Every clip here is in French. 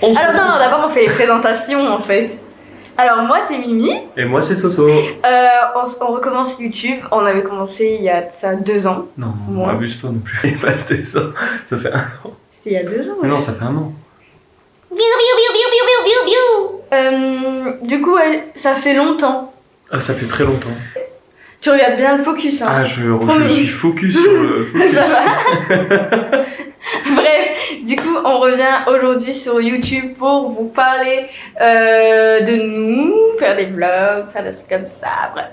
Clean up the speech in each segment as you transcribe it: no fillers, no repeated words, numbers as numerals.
Alors non, d'abord on fait les présentations en fait. Alors moi c'est Mimi. Et moi c'est Soso. On recommence YouTube. On avait commencé il y a ça 2 ans. Non, Moi. abuse-toi non plus. Pas c'était ça. Ça fait 1 an. C'était il y a 2 ans. Mais non, ça fait 1 an. Du coup, ouais, ça fait longtemps. Ah, ça fait très longtemps. Tu regardes bien le focus, hein. Ah, je suis focus sur le focus. Ça va. Bref, du coup, on revient aujourd'hui sur YouTube pour vous parler de nous, faire des vlogs, faire des trucs comme ça, bref,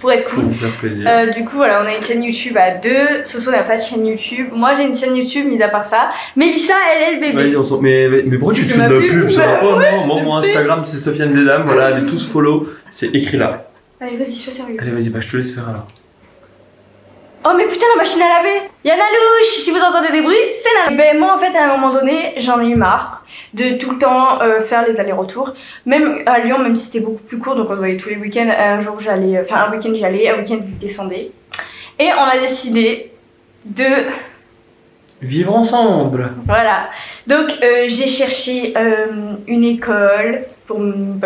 pour être Pour cool. vous faire plaisir. Du coup, voilà, on a une chaîne YouTube à 2. Soso n'a pas de chaîne YouTube. Moi, j'ai une chaîne YouTube, mis à part ça. Mélissa, elle est le bébé. Vas-y, on s'en... Mais pourquoi tu te Tu fais de m'as la vu pub? Ça va pas, Ouais, non, moi, mon s'il te plaît. Instagram c'est Sofiane Desdames, voilà, allez tous follow, c'est écrit là. Allez, vas-y, sois sérieux. Allez, vas-y, bah je te laisse faire alors. Oh mais putain, la machine à laver. Y'en a louche. Si vous entendez des bruits, c'est la. Ben moi en fait à un moment donné j'en ai eu marre de tout le temps faire les allers-retours. Même à Lyon, même si c'était beaucoup plus court, donc on voyait tous les week-ends. Un jour j'allais, enfin un week-end j'y allais, un week-end je descendais. Et on a décidé de, Vivre ensemble. voilà. Donc j'ai cherché une école pour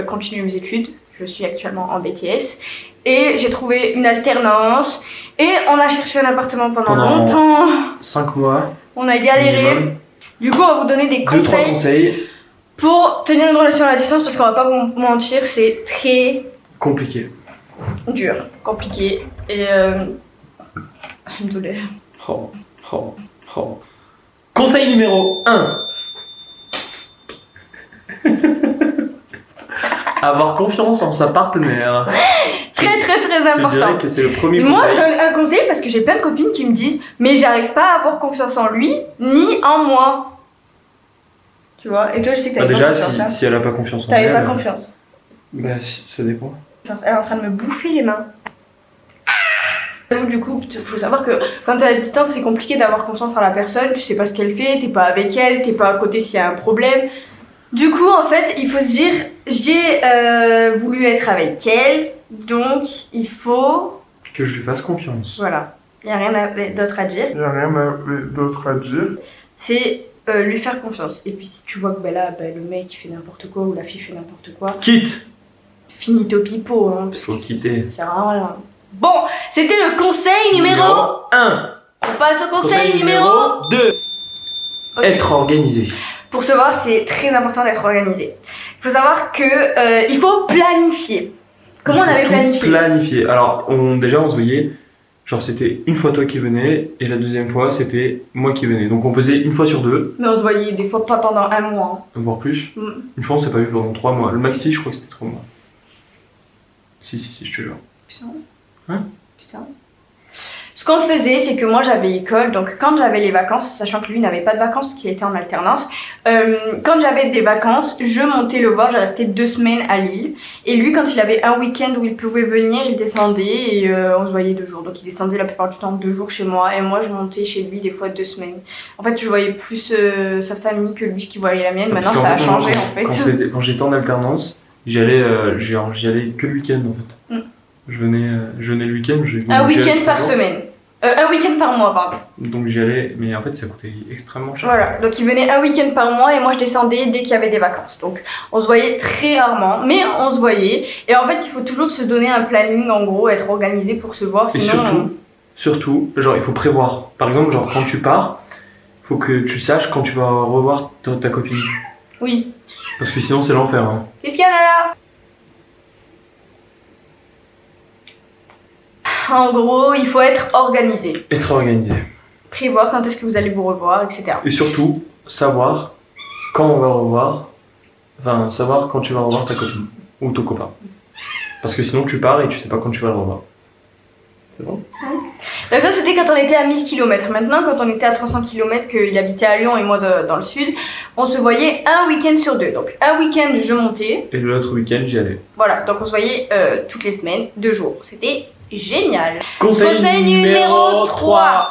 continuer mes études. Je suis actuellement en BTS. Et j'ai trouvé une alternance. Et on a cherché un appartement pendant longtemps. 5 mois. On a galéré. Minimum. Du coup, on va vous donner des 2-3 conseils conseils. pour tenir une relation à la distance parce qu'on va pas vous mentir, c'est très Compliqué. dur, compliqué et désolé. Oh. Conseil numéro 1. Avoir confiance en sa partenaire. Très Je dirais important. que c'est le premier Moi, je conseil. donne un conseil parce que j'ai plein de copines qui me disent mais j'arrive pas à avoir confiance en lui ni en moi. Tu vois, et toi je sais que Bah t'avais déjà, pas confiance. hein. si elle a pas confiance en T'avais elle. pas confiance. Bah, ça dépend. Elle est en train de me bouffer les mains. Donc, du coup, faut savoir que quand t'es à la distance, c'est compliqué d'avoir confiance en la personne. Tu sais pas ce qu'elle fait, t'es pas avec elle, t'es pas à côté s'il y a un problème. Du coup, en fait, il faut se dire, j'ai voulu être avec elle, donc il faut, Que je lui fasse confiance. voilà, il y a rien d'autre à dire. Il n'y a rien d'autre à dire. C'est lui faire confiance. Et puis si tu vois que ben là, le mec il fait n'importe quoi ou la fille fait n'importe quoi, Quitte. finito pipo, hein, parce Faut que quitter. ça sert à rien. Bon, c'était le conseil numéro. 1. On passe au conseil numéro 2. Ok. Être organisé. Pour se voir, c'est très important d'être organisé. Il faut savoir que il faut planifier. Comment on avait planifié? Planifier. Alors, déjà, on se voyait, genre, c'était une fois toi qui venais, et la deuxième fois, c'était moi qui venais. Donc, on faisait une fois sur 2, Mais on se voyait des fois pas pendant 1 mois. voire plus. Mm. Une fois, on s'est pas vu pendant 3 mois. Le maxi, je crois que c'était 3 mois. Si, je te jure. Putain. Hein? Putain. Ce qu'on faisait, c'est que moi j'avais école, donc quand j'avais les vacances, sachant que lui n'avait pas de vacances parce qu'il était en alternance, quand j'avais des vacances, je montais le voir, j'ai resté 2 semaines à Lille. Et lui, quand il avait un week-end où il pouvait venir, il descendait et on se voyait 2 jours. Donc il descendait la plupart du temps 2 jours chez moi et moi je montais chez lui des fois 2 semaines. En fait, je voyais plus sa famille que lui qui voyait la mienne. Parce Maintenant qu'en ça a fait, changé moi, en fait. Quand j'étais en alternance, j'y allais que le week-end en fait. Mm. Je venais le week-end. Un j'y allais week-end tous par les jours. semaine. Un week-end par mois, pardon. Donc j'y allais, mais en fait ça coûtait extrêmement cher. Voilà, donc il venait un week-end par mois et moi je descendais dès qu'il y avait des vacances. Donc on se voyait très rarement, mais on se voyait. Et en fait, il faut toujours se donner un planning, en gros, être organisé pour se voir. Et Sinon, surtout, genre il faut prévoir. Par exemple, genre quand tu pars, faut que tu saches quand tu vas revoir ta copine. oui. Parce que sinon c'est l'enfer. Hein. Qu'est-ce qu'il y en a là? En gros, il faut être organisé. Être organisé. Prévoir quand est-ce que vous allez vous revoir, etc. Et surtout, savoir quand on va revoir. Enfin, savoir quand tu vas revoir ta copine ou ton copain. Parce que sinon tu pars et tu sais pas quand tu vas le revoir. C'est bon? Donc ça c'était quand on était à 1000 km. Maintenant quand on était à 300 km, qu'il habitait à Lyon et moi dans le sud, on se voyait un week-end sur 2. Donc un week-end je montais, Et l'autre week-end j'y allais. voilà, donc on se voyait toutes les semaines, 2 jours. C'était génial. Conseil numéro 3.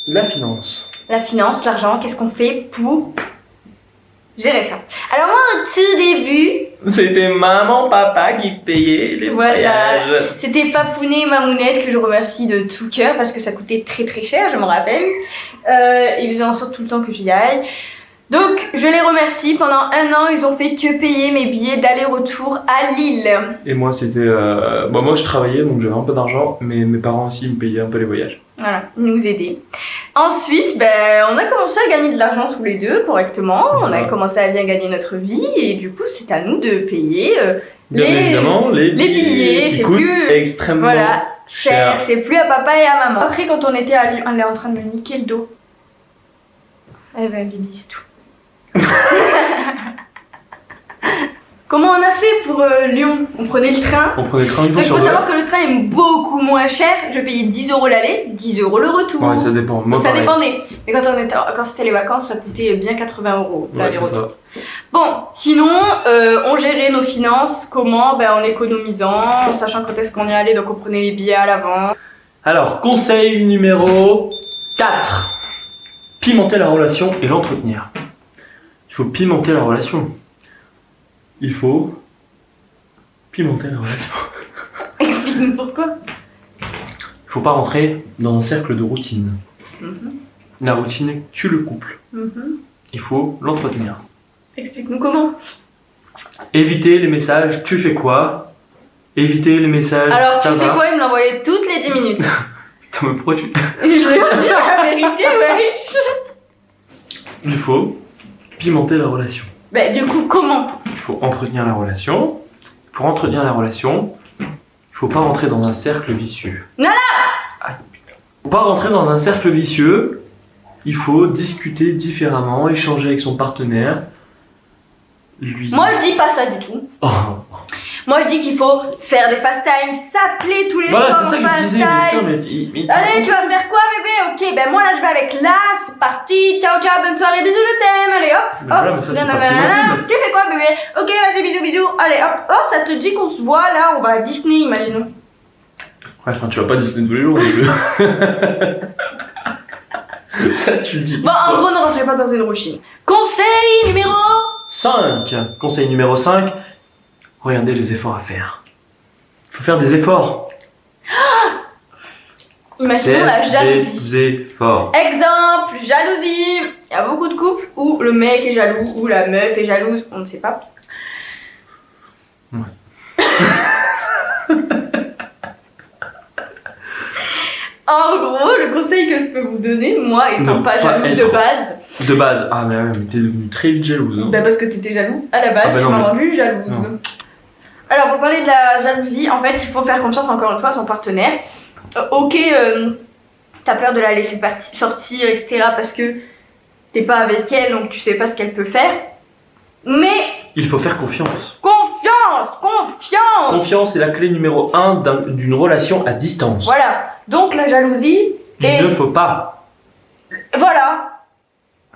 La finance. La finance, l'argent, qu'est-ce qu'on fait pour gérer ça? Alors moi au tout début, C'était maman, papa qui payait les Voilà. voyages. c'était Papounet et Mamounette que je remercie de tout cœur parce que ça coûtait très cher, je me rappelle. Ils faisaient en sorte tout le temps que j'y aille. Donc, je les remercie. Pendant 1 an, ils ont fait que payer mes billets d'aller-retour à Lille. Et moi, c'était. Moi, je travaillais, donc j'avais un peu d'argent, mais mes parents aussi me payaient un peu les voyages. Voilà, ils nous aidaient. Ensuite, on a commencé à gagner de l'argent tous les deux correctement. On a commencé à bien gagner notre vie. Et du coup, c'est à nous de payer Bien évidemment, les billets c'est qui coûtent plus extrêmement voilà, cher. cher. C'est plus à papa et à maman. Après, quand on était à Lyon, elle est en train de me niquer le dos. Elle va Bibi, c'est tout. Comment on a fait pour Lyon? On prenait le train. On prenait le train une fois Donc, il sur faut deux. savoir que le train est beaucoup moins cher. Je payais 10 € l'aller, 10 € le retour. Ouais, ça dépend. Moi, Ça pareil. dépendait. Mais quand c'était les vacances, ça coûtait bien 80 € Ouais, c'est l'aller-retour. ça. Bon, sinon, on gérait nos finances comment? En économisant, en sachant quand est-ce qu'on y allait, donc on prenait les billets à l'avance. Alors, conseil numéro 4. Pimenter la relation et l'entretenir. Il faut pimenter la relation. Il faut pimenter la relation. Explique-nous pourquoi. Il faut pas rentrer dans un cercle de routine. La routine tue le couple. Il faut l'entretenir. Explique-nous comment. Éviter les messages tu fais quoi. Éviter les messages Alors, ça tu va. fais quoi? Il me l'envoyait toutes les 10 minutes. Putain, mais pourquoi tu... Je lui ai dit la vérité, ouais. Il faut pimenter la relation. Du coup, comment? Il faut entretenir la relation. Pour entretenir la relation, il faut pas rentrer dans un cercle vicieux. Non, Aïe, putain. Pour pas rentrer dans un cercle vicieux, il faut discuter différemment, échanger avec son partenaire. Lui. Moi, je dis pas ça du tout. Oh. Moi, je dis qu'il faut faire des fast time, s'appeler tous les Voilà, soirs c'est ça en que je fast disais. time. Mais Allez, tu vas faire quoi, bébé? Ok, moi là, je vais avec là, c'est parti. Ciao, ciao, bonne soirée, bisous, je t'aime. Allez, hop, Mais voilà, mais ça, c'est pas nanana. pimenter, Tu fais quoi, bébé? Ok, vas-y, bisous, bisous. Allez, hop, oh, ça te dit qu'on se voit là, on va à Disney, imaginons. Ouais, enfin, tu vas pas Disney tous les jours. Ça, tu le dis. Bon, en gros, ne rentrez pas dans une routine. Conseil numéro 5. Conseil numéro 5. Regardez les efforts à faire. Il faut faire des efforts. Imaginons la jalousie. Des efforts. Exemple, jalousie. Il y a beaucoup de couples où le mec est jaloux, ou la meuf est jalouse, on ne sait pas. Ouais. En gros, le conseil que je peux vous donner, moi étant Non, pas pas jalouse être. de base, De base. Ah, mais ouais, mais t'es devenue très vite jalouse. Hein. parce que t'étais jaloux à la base, Ah bah tu non, m'as mais- rendu jalouse. Non. Alors pour parler de la jalousie, en fait, il faut faire confiance encore une fois à son partenaire. Ok, t'as peur de la laisser sortir, etc. parce que t'es pas avec elle, donc tu sais pas ce qu'elle peut faire. Mais Il faut faire confiance. confiance. Confiance est la clé numéro 1 d'une relation à distance. Voilà. Donc la jalousie. Il ne faut pas. Voilà.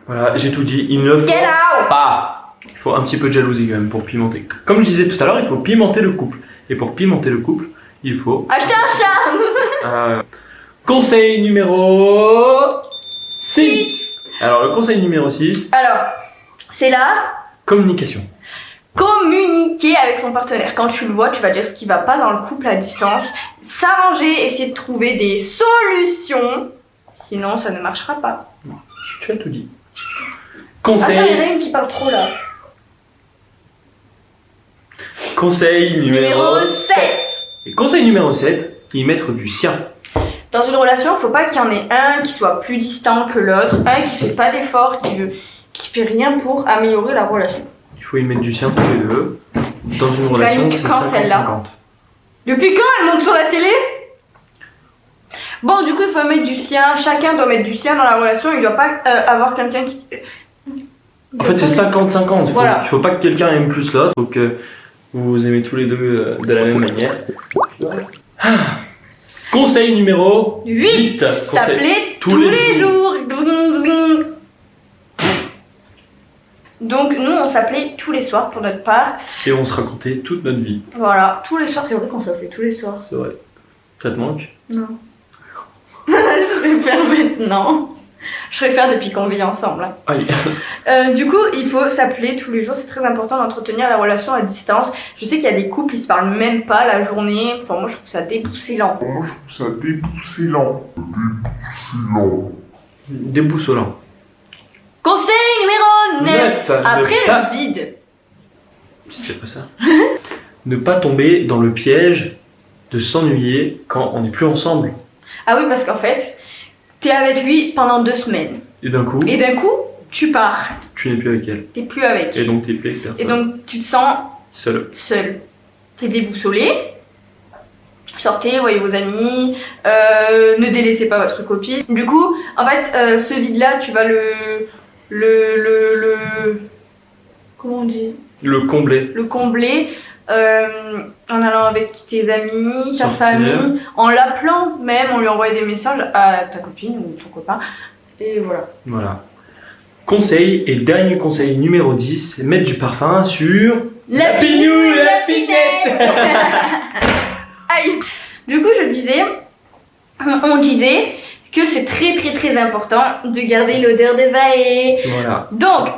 Voilà, j'ai tout dit. Il ne faut Get out. pas. Il faut un petit peu de jalousie quand même pour pimenter. Comme je disais tout à l'heure, il faut pimenter le couple. Et pour pimenter le couple, il faut... Acheter un chat. Conseil numéro 6. Alors, le conseil numéro 6, Alors, c'est là. communication. Communiquer avec son partenaire. Quand tu le vois, tu vas dire ce qui va pas dans le couple à distance. S'arranger, essayer de trouver des solutions. Sinon, ça ne marchera pas. Tu as tout dit. Attends, il y en a Conseil, une qui parle trop là. conseil numéro 7. 7. Et conseil numéro 7, y mettre du sien. Dans une relation, faut pas qu'il y en ait un qui soit plus distant que l'autre, un qui fait pas d'effort, qui fait rien pour améliorer la relation. Il faut y mettre du sien tous les deux. Dans une relation, nique c'est quand, celle-là 50-50. Depuis quand elle monte sur la télé? Bon, du coup, il faut mettre du sien. Chacun doit mettre du sien dans la relation. Il doit pas avoir quelqu'un qui. En fait, c'est 50-50. Voilà. Il faut pas que quelqu'un aime plus l'autre. Il faut que vous vous aimez tous les deux de la même manière. Ah. Conseil numéro 8. 8. S'appeler tous les jours. Donc, nous, on s'appelait tous les soirs pour notre part. Et on se racontait toute notre vie. Voilà, tous les soirs. C'est vrai qu'on s'appelait tous les soirs. C'est vrai. Ça te manque? Non. Je préfère maintenant. Je préfère depuis qu'on vit ensemble. Hein. Aïe. Du coup, il faut s'appeler tous les jours. C'est très important d'entretenir la relation à distance. Je sais qu'il y a des couples qui se parlent même pas la journée. Enfin, moi, je trouve ça déboussélant. Moi, je trouve ça déboussélant. Déboussolant. Conseil numéro 9. 9. Après Ne pas- le vide. C'était pas ça. Ne pas tomber dans le piège de s'ennuyer quand on n'est plus ensemble. Ah oui, parce qu'en fait, t'es avec lui pendant 2 semaines. Et d'un coup, Et d'un coup, tu pars. tu n'es plus avec elle. T'es plus avec. Et donc t'es plus avec personne. Et donc, tu te sens Seul. seul. T'es déboussolé. Sortez, voyez vos amis, ne délaissez pas votre copine. Du coup, en fait, ce vide-là, tu vas comment on dit? Le combler. Le combler en allant avec tes amis, ta Sortir. famille, en l'appelant même, on lui envoie des messages à ta copine ou ton copain. Et voilà. Voilà. Conseil et dernier conseil numéro 10, mettre du parfum sur La pinouille, la pinette. Aïe. Du coup, on disait que c'est très très très important de garder l'odeur de Vaé. Voilà. Donc,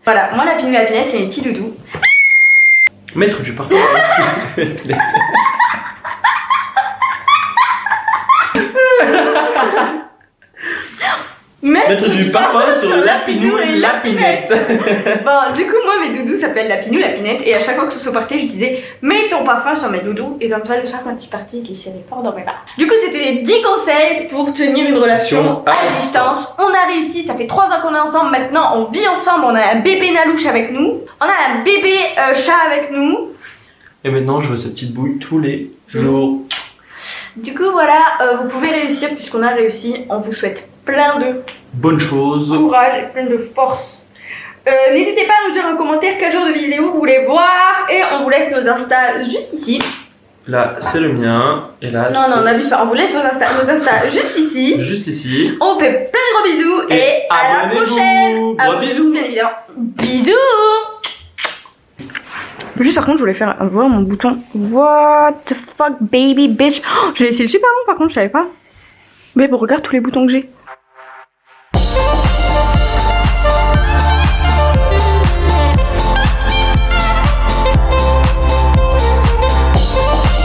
voilà, moi la pinouille, la pinette, c'est mes petits doudous. Mettre du parfum sur la pinette. Mettre du parfum sur la pinouille, la pinette. Bon, du coup, moi, mes doudous s'appellent la pinouille, la pinette. Et à chaque fois que ce soit parti, je disais, mets ton parfum sur mes doudous. Et comme ça, le soir, quand ils partaient, je les serrais fort dans mes bras. Du coup, c'était les 10 conseils pour tenir une relation à distance. On a réussi, ça fait 3 ans qu'on est ensemble. Maintenant, on vit ensemble. On a un bébé Nalouche avec nous. On a un bébé chat avec nous. Et maintenant, je veux sa petite bouille tous les jours. Du coup, voilà, vous pouvez réussir puisqu'on a réussi. On vous souhaite plein de Bonne chose. courage et plein de force. N'hésitez pas à nous dire en commentaire quel genre de vidéo vous voulez voir. Et on vous laisse nos Insta juste ici. Là, c'est le mien. Et là, Non, non, n'abuse pas. On vous laisse nos Insta juste ici. juste ici. On vous fait plein de gros bisous. Et à la abonnez-vous. prochaine. Gros Abonnez-vous, bisous. bien évidemment. Bisous. Juste par contre, je voulais faire voir mon bouton. What the fuck, baby bitch. Oh, j'ai laissé le super long par contre, je savais pas. Mais bon, regarde tous les boutons que j'ai.